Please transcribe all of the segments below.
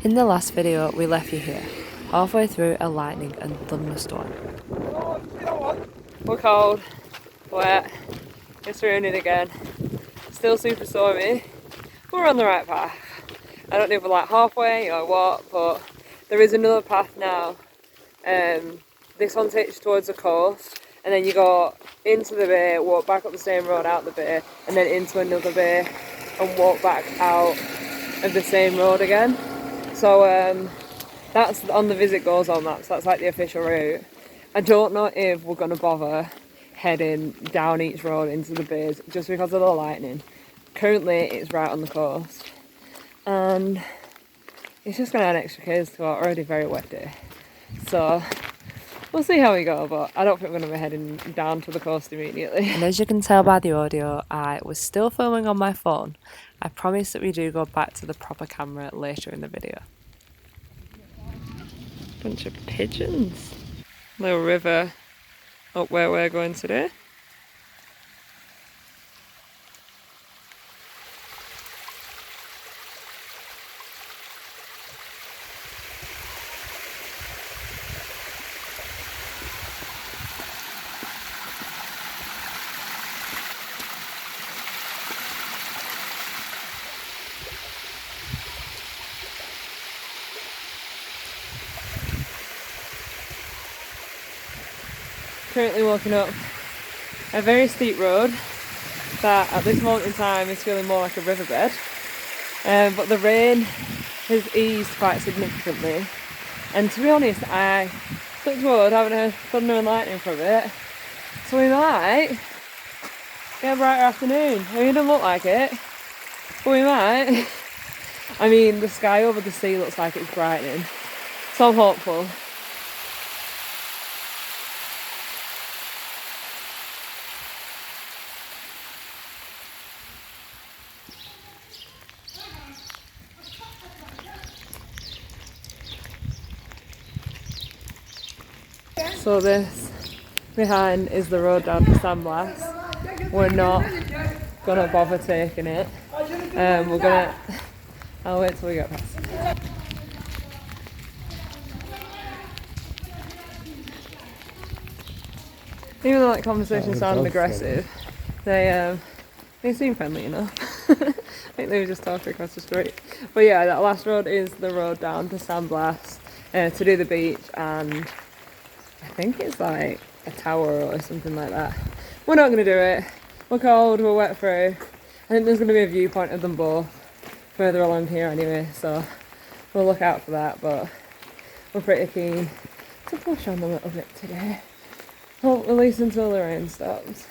In the last video, we left you here, halfway through a lightning and thunderstorm. We're cold, wet, it's raining again, still super stormy. We're on the right path. I don't know if we're like halfway or what, but there is another path now. This one takes you towards the coast, and then you go into the bay, walk back up the same road out the bay, and then into another bay, and walk back out of the same road again. So that's on the Visit Gozo maps, that's like the official route. I don't know if we're going to bother heading down each road into the bays just because of the lightning. Currently it's right on the coast, and it's just going to add extra k's to our already very wet day. So we'll see how we go, but I don't think we're going to be heading down to the coast immediately. And as you can tell by the audio, I was still filming on my phone. I promise that we do go back to the proper camera later in the video. Bunch of pigeons. Little river up where we're going today. Currently walking up a very steep road that at this moment in time is feeling more like a riverbed, but the rain has eased quite significantly, and to be honest I touch wood, haven't heard thunder and lightning for a bit, so we might get a brighter afternoon. I mean, it doesn't look like it, but we might. I mean, the sky over the sea looks like it's brightening, so I'm hopeful. So this behind is the road down to Sandblast. We're not gonna bother taking it. I'll wait till we get past. Even though that conversation sounded aggressive, they seem friendly enough. I think they were just talking across the street. But yeah, that last road is the road down to Sandblast to do the beach, and I think it's like a tower or something like that. We're not going to do it. We're cold, we're wet through. I think there's going to be a viewpoint of them both further along here anyway, so we'll look out for that, but we're pretty keen to push on a little bit today. Well, at least until the rain stops.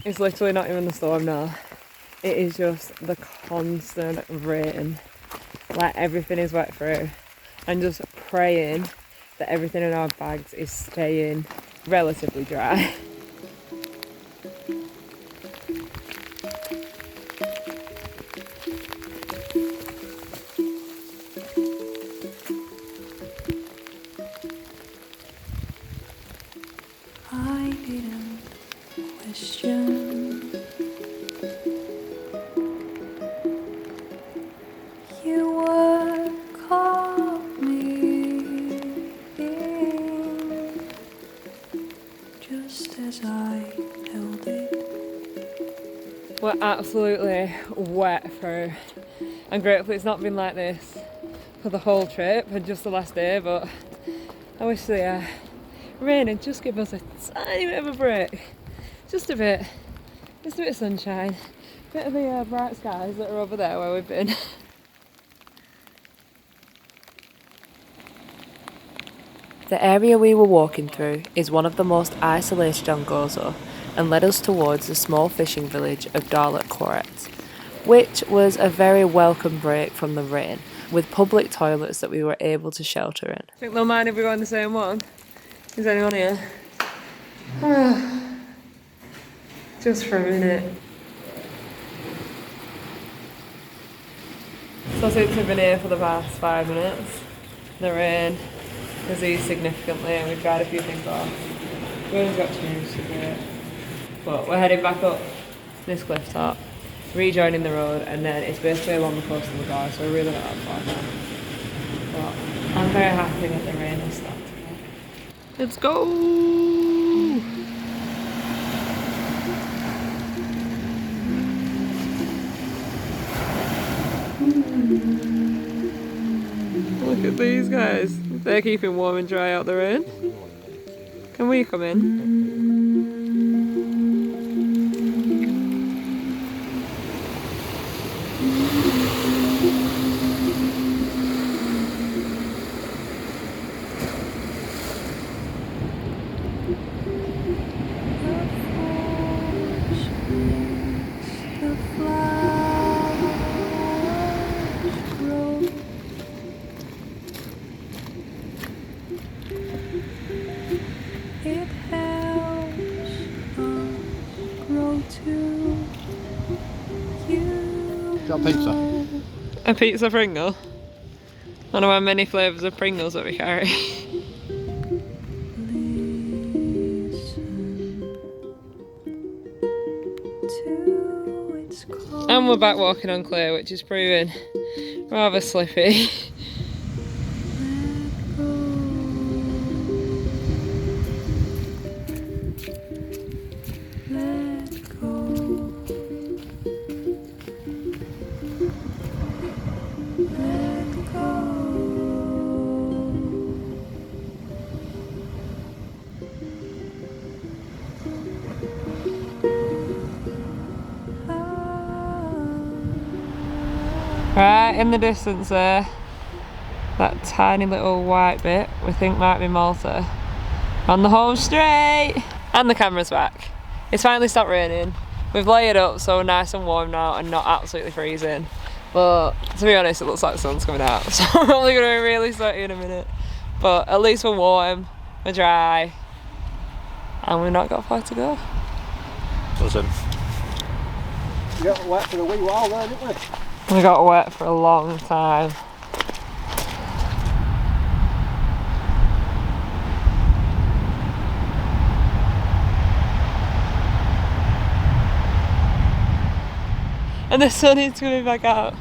It's literally not even the storm now. It is just the constant rain. Like, everything is wet through. And just praying that everything in our bags is staying relatively dry. I didn't question. You were caught me in, just as I held it. We're absolutely wet through. I'm grateful it's not been like this for the whole trip and just the last day, but I wish the rain would just give us a tiny bit of a break. Just a bit of sunshine, a bit of the bright skies that are over there where we've been. The area we were walking through is one of the most isolated on Gozo and led us towards the small fishing village of Talon, which was a very welcome break from the rain, with public toilets that we were able to shelter in. Think they'll mind if we go on the same one? Is anyone here? Just for a minute. So since we've been here for the past 5 minutes, the rain has eased significantly and we've tried a few things off. We only got changed today. But we're heading back up this cliff top, rejoining the road, and then it's basically along the coast of Mgarr, so we're really not that far now. But I'm very happy that the rain has stopped. Let's go! Look at these guys. They're keeping warm and dry out the rain. Can we come in? Pizza. A pizza Pringle? One of our many flavours of Pringles that we carry. And we're back walking on clay, which is proving rather slippy. Right in the distance there, that tiny little white bit we think might be Malta. On the home straight! And the camera's back. It's finally stopped raining. We've layered up so we're nice and warm now and not absolutely freezing. But to be honest, it looks like the sun's coming out, so I'm probably going to be really sweaty in a minute. But at least we're warm, we're dry, and we've not got far to go. Listen. We got wet for a wee while there, didn't we? We got wet for a long time. And the sun is coming back out.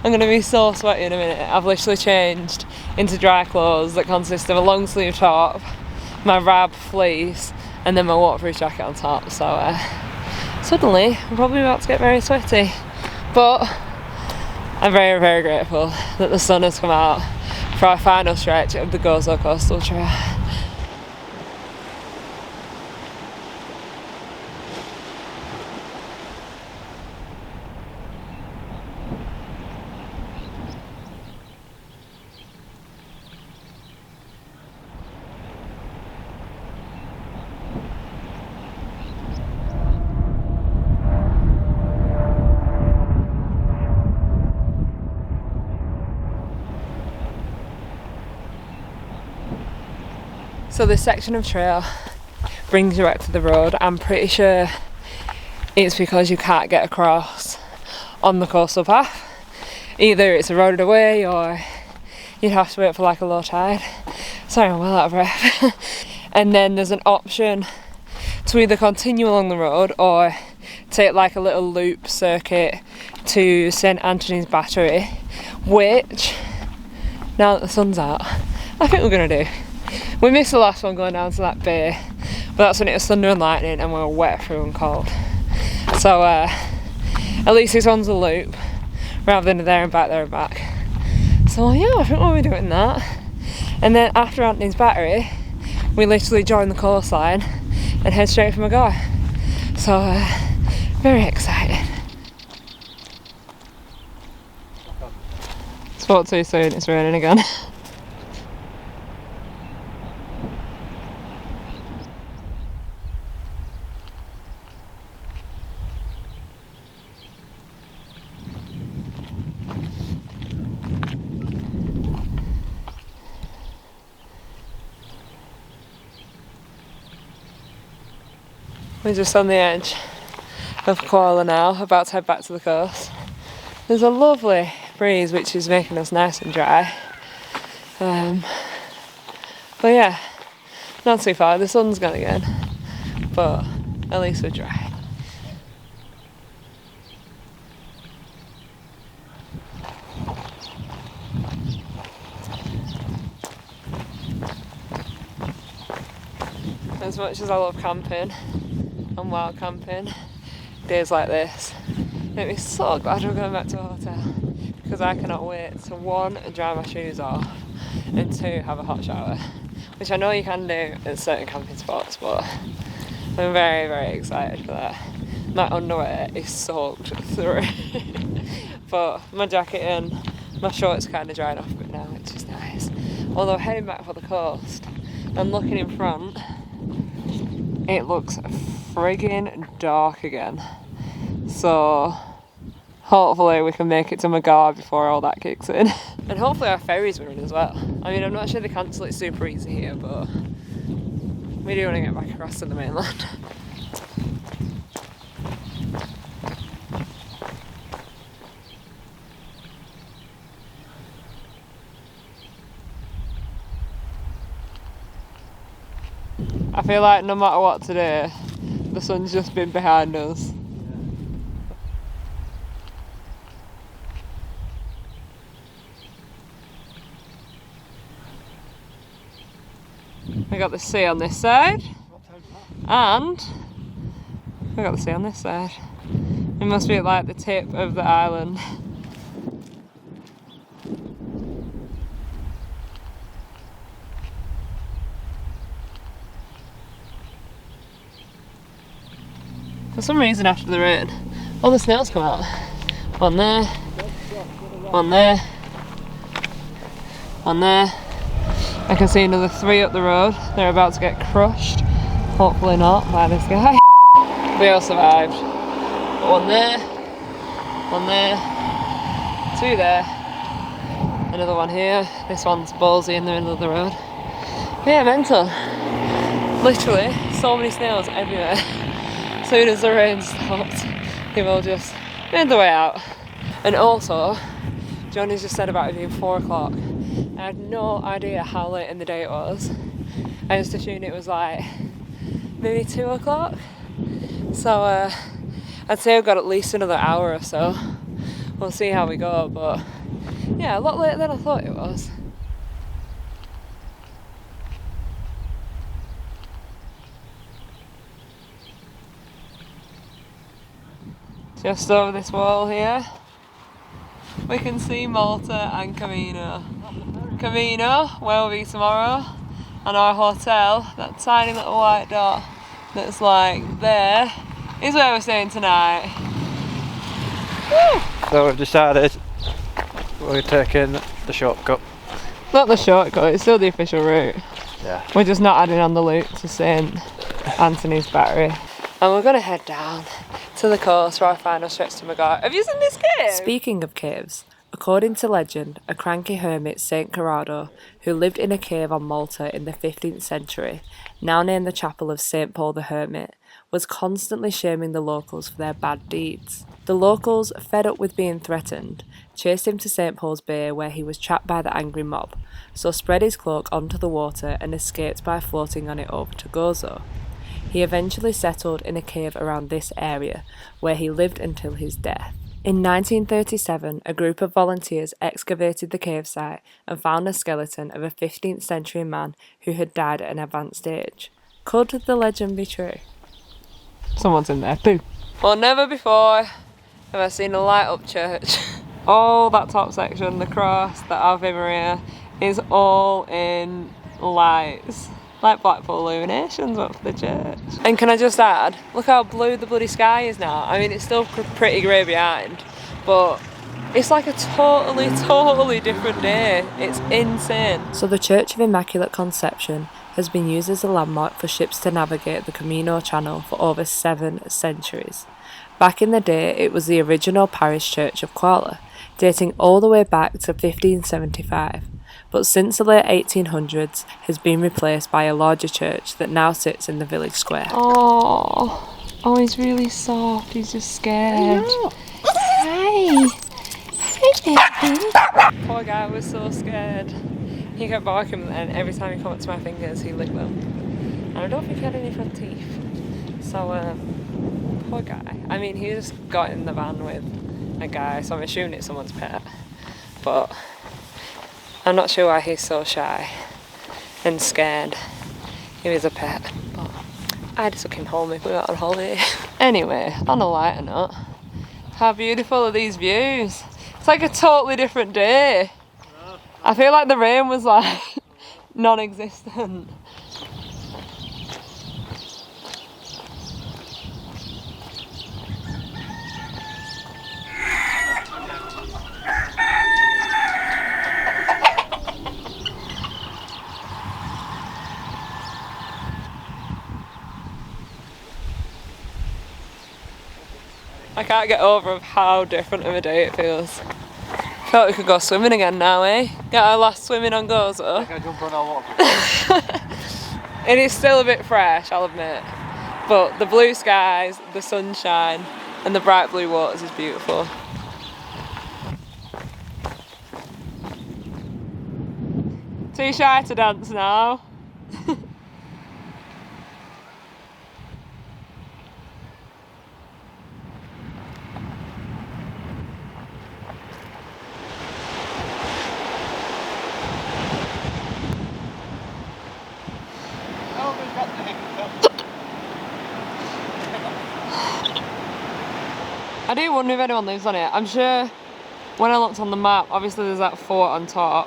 I'm going to be so sweaty in a minute. I've literally changed into dry clothes that consist of a long sleeve top, my rab fleece, and then my waterproof jacket on top. So suddenly I'm probably about to get very sweaty. But I'm very, very grateful that the sun has come out for our final stretch of the Gozo Coastal Trail. So this section of trail brings you back to the road. I'm pretty sure it's because you can't get across on the coastal path. Either it's eroded away or you'd have to wait for like a low tide. Sorry, I'm well out of breath. And then there's an option to either continue along the road or take like a little loop circuit to St Anthony's Battery, which, now that the sun's out, I think we're going to do. We missed the last one going down to that bay, but that's when it was thunder and lightning and we were wet through and cold. So at least this one's a loop rather than there and back, there and back. So yeah, I think we'll be doing that. And then after Anthony's Battery, we literally join the coastline and head straight for Mgarr. So very excited. Spoke too soon, it's raining again. We're just on the edge of Koala now, about to head back to the coast. There's a lovely breeze which is making us nice and dry. But yeah, not too far. The sun's gone again, but at least we're dry. As much as I love camping and wild camping, days like this make me so glad we're going back to a hotel, because I cannot wait to 1, dry my shoes off, and 2, have a hot shower, which I know you can do at certain camping spots, but I'm very, very excited for that. My underwear is soaked through, but my jacket and my shorts kind of dried off a bit now, which is nice. Although heading back for the coast and looking in front, it looks friggin' dark again. So hopefully we can make it to Mgarr before all that kicks in. And hopefully our ferries will run as well. I mean, I'm not sure they cancel it super easy here, but we do want to get back across to the mainland. I feel like no matter what today, the sun's just been behind us. We got the sea on this side, and we got the sea on this side. It must be at like the tip of the island. For some reason after the rain, all the snails come out. One there, one there, one there. I can see another 3 up the road. They're about to get crushed. Hopefully not by this guy. We all survived. One there, 2 there, another one here. This one's ballsy in the middle of the road. Yeah, mental. Literally, so many snails everywhere. As soon as the rain stopped, they all just made their way out. And also, Johnny's just said about it being 4 o'clock. I had no idea how late in the day it was. I just assumed it was like maybe 2 o'clock. So I'd say I've got at least another hour or so. We'll see how we go, but yeah, a lot later than I thought it was. Just over this wall here, we can see Malta and Camino. Camino, where we'll be tomorrow, and our hotel, that tiny little white dot that's like there, is where we're staying tonight. Woo! So we've decided we're taking the shortcut. Not the shortcut, it's still the official route. Yeah. We're just not adding on the loop to St Anthony's Battery. And we're going to head down to the coast for our final stretch to Mgarr. Have you seen this cave? Speaking of caves, according to legend, a cranky hermit, Saint Corrado, who lived in a cave on Malta in the 15th century, now named the Chapel of Saint Paul the Hermit, was constantly shaming the locals for their bad deeds. The locals, fed up with being threatened, chased him to St Paul's Bay where he was trapped by the angry mob, so spread his cloak onto the water and escaped by floating on it over to Gozo. He eventually settled in a cave around this area, where he lived until his death. In 1937, a group of volunteers excavated the cave site and found a skeleton of a 15th century man who had died at an advanced age. Could the legend be true? Someone's in there too. Well, never before have I seen a light up church. All that top section, the cross, the Ave Maria, is all in lights. Like Blackpool illuminations, but for the church. And can I just add, look how blue the bloody sky is now. I mean, it's still pretty grey behind, but it's like a totally different day. It's insane. So the Church of Immaculate Conception has been used as a landmark for ships to navigate the Camino Channel for over 7 centuries. Back in the day, it was the original parish church of Koala, dating all the way back to 1575. but since the late 1800s has been replaced by a larger church that now sits in the village square. Oh, he's really soft. He's just scared. Hi. Hi, baby. Poor guy was so scared. He kept barking, and every time he came up to my fingers, he licked them. And I don't think he had any front teeth. So, poor guy. I mean, he just got in the van with a guy, so I'm assuming it's someone's pet. But I'm not sure why he's so shy and scared. He was a pet, but I just took him home if we were on holiday. Anyway, on a lighter note, how beautiful are these views? It's like a totally different day. I feel like the rain was like non-existent. I can't get over how different of a day it feels. I thought we could go swimming again now, eh? Get our last swimming on Gozo. Can I jump on our water? And it's still a bit fresh, I'll admit. But the blue skies, the sunshine, and the bright blue waters is beautiful. Too shy to dance now. I do wonder if anyone lives on it. I'm sure when I looked on the map, obviously there's that fort on top,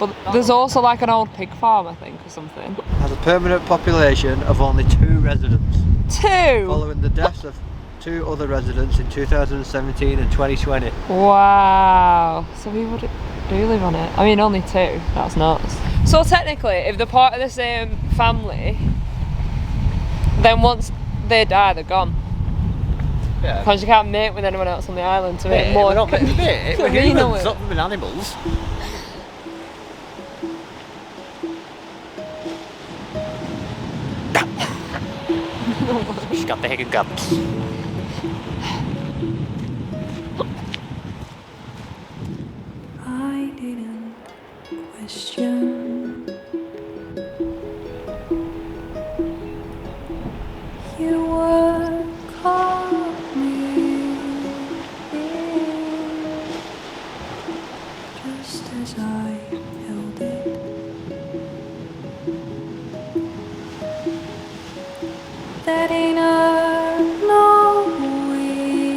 but there's also like an old pig farm, I think, or something. Has a permanent population of only 2 residents. 2? Following the deaths of 2 other residents in 2017 and 2020. Wow. So people do live on it. I mean, only 2. That's nuts. So technically, if they're part of the same family, then once they die, they're gone. Yeah. Because you can't mate with anyone else on the island to make more. We're not meant to mate, we're communal. humans, not living animals. She's got the hiccups. I didn't question. You were caught me just as I held it. That ain't a no way.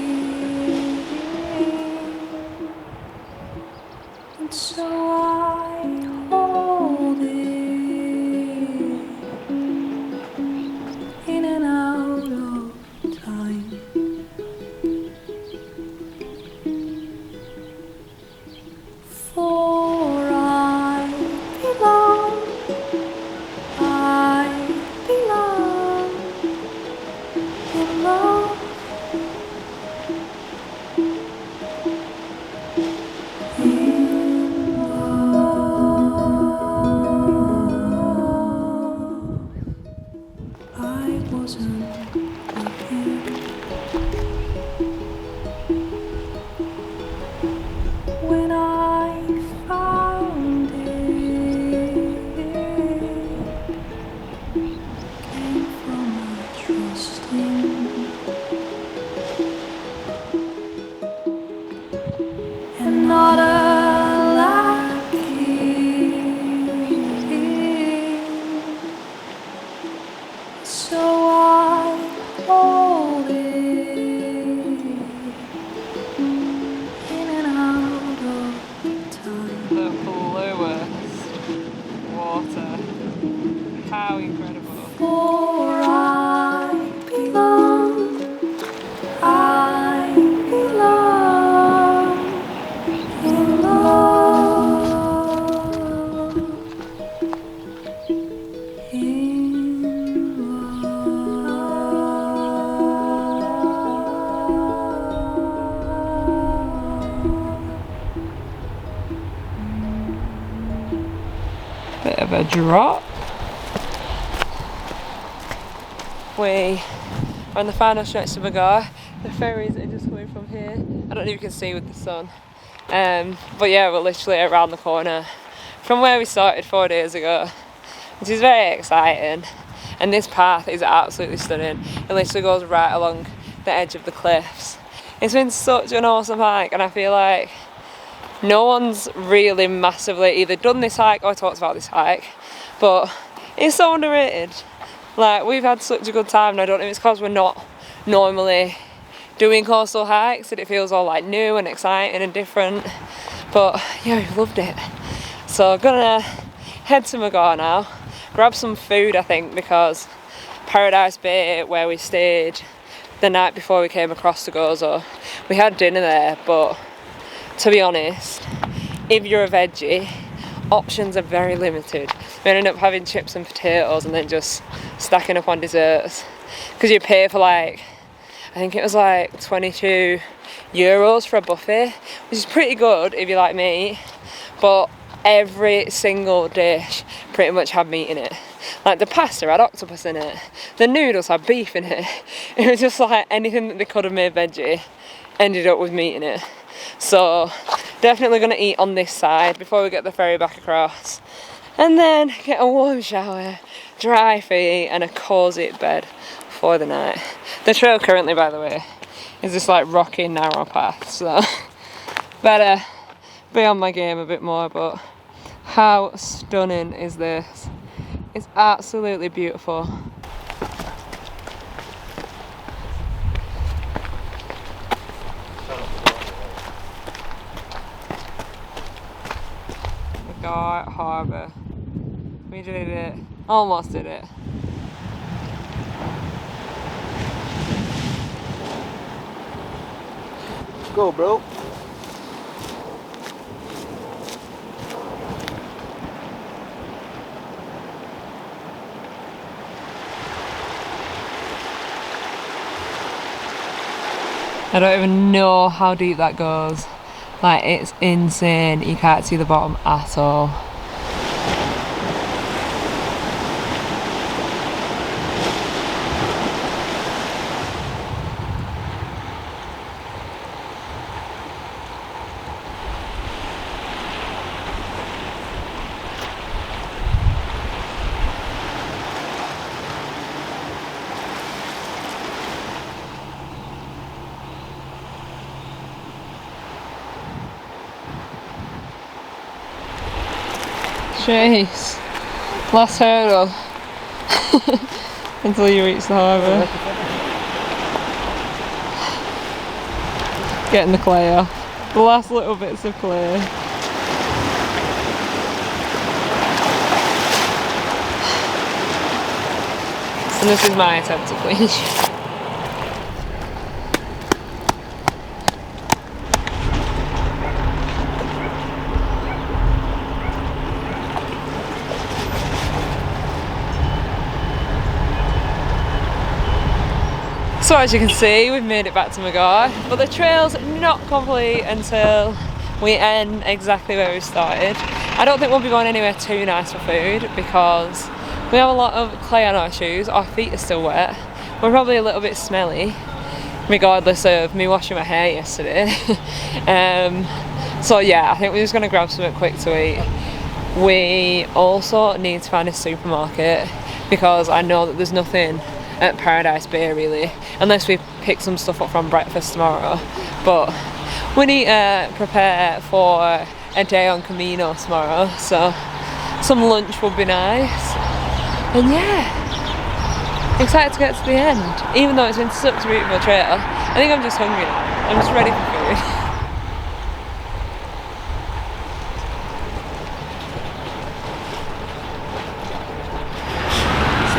And so I hold it in and out of time. For I belong in love. I wasn't looking when I found it. Came from a trusting and not a lacking. So I hold it in and out of time. The bluest water. How incredible. For I belong in love. In love. drop. We are on the final stretch to Mgarr. The ferries are just coming from here. I don't know if you can see with the sun. But yeah, we're literally around the corner from where we started 4 days ago, which is very exciting. And this path is absolutely stunning. It literally goes right along the edge of the cliffs. It's been such an awesome hike, and I feel like no one's really massively either done this hike or talked about this hike, but it's so underrated. Like, we've had such a good time, and I don't know if it's because we're not normally doing coastal hikes that it feels all like new and exciting and different, but yeah, we've loved it. So I'm gonna head to Mgarr now, grab some food I think, because Paradise Bay, where we stayed the night before we came across to Gozo, we had dinner there, but to be honest, if you're a veggie, options are very limited. We ended up having chips and potatoes and then just stacking up on desserts, because you pay for like, I think it was like 22 euros for a buffet, which is pretty good if you like meat, but every single dish pretty much had meat in it. Like, the pasta had octopus in it, the noodles had beef in it. It was just like anything that they could have made veggie ended up with meat in it. So definitely going to eat on this side before we get the ferry back across, and then get a warm shower, dry feet and a cosy bed for the night. The trail currently, by the way, is this like rocky narrow path, so better be on my game a bit more. But how stunning is this? It's absolutely beautiful. Mgarr Harbour. We did it. Almost did it. Go, bro. I don't even know how deep that goes. Like, it's insane. You can't see the bottom at all. Jeez, last hurdle until you reach the harbour. Getting the clay off, the last little bits of clay. And this is my attempt to clean. So as you can see, we've made it back to Mgarr, but the trail's not complete until we end exactly where we started. I don't think we'll be going anywhere too nice for food because we have a lot of clay on our shoes, our feet are still wet, we're probably a little bit smelly, regardless of me washing my hair yesterday. So yeah, I think we're just going to grab something quick to eat. We also need to find a supermarket because I know that there's nothing at Paradise Bay really, unless we pick some stuff up from breakfast tomorrow. But we need to prepare for a day on Camino tomorrow, so some lunch would be nice. And yeah, excited to get to the end, even though it's been such a beautiful trail. I think I'm just hungry now, I'm just ready for food.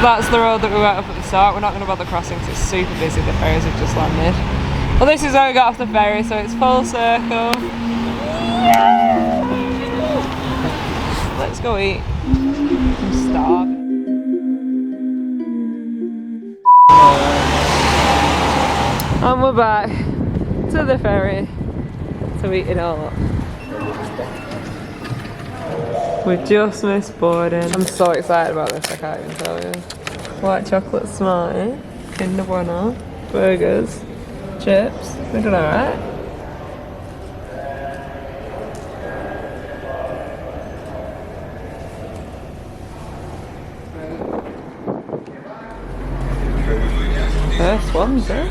That's the road that we went up at the start. We're not going to bother crossing because it's super busy, the ferries have just landed. Well, this is where we got off the ferry, so it's full circle. Let's go eat. I'm starving. And we're back to the ferry to eat it all up. We just missed boarding. I'm so excited about this, I can't even tell you. White chocolate Smartie, Kinder Bueno, burgers, chips. We're doing alright. First ones, eh?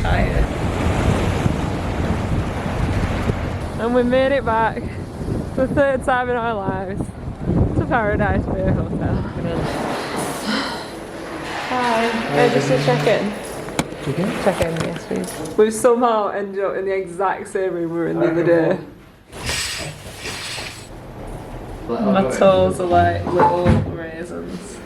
Tired. And we made it back for the third time in our lives to Paradise Bay Hotel. Hi, just to check in. Check in, yes please. We've somehow ended up in the exact same room we were in the other day. My toes are like little raisins.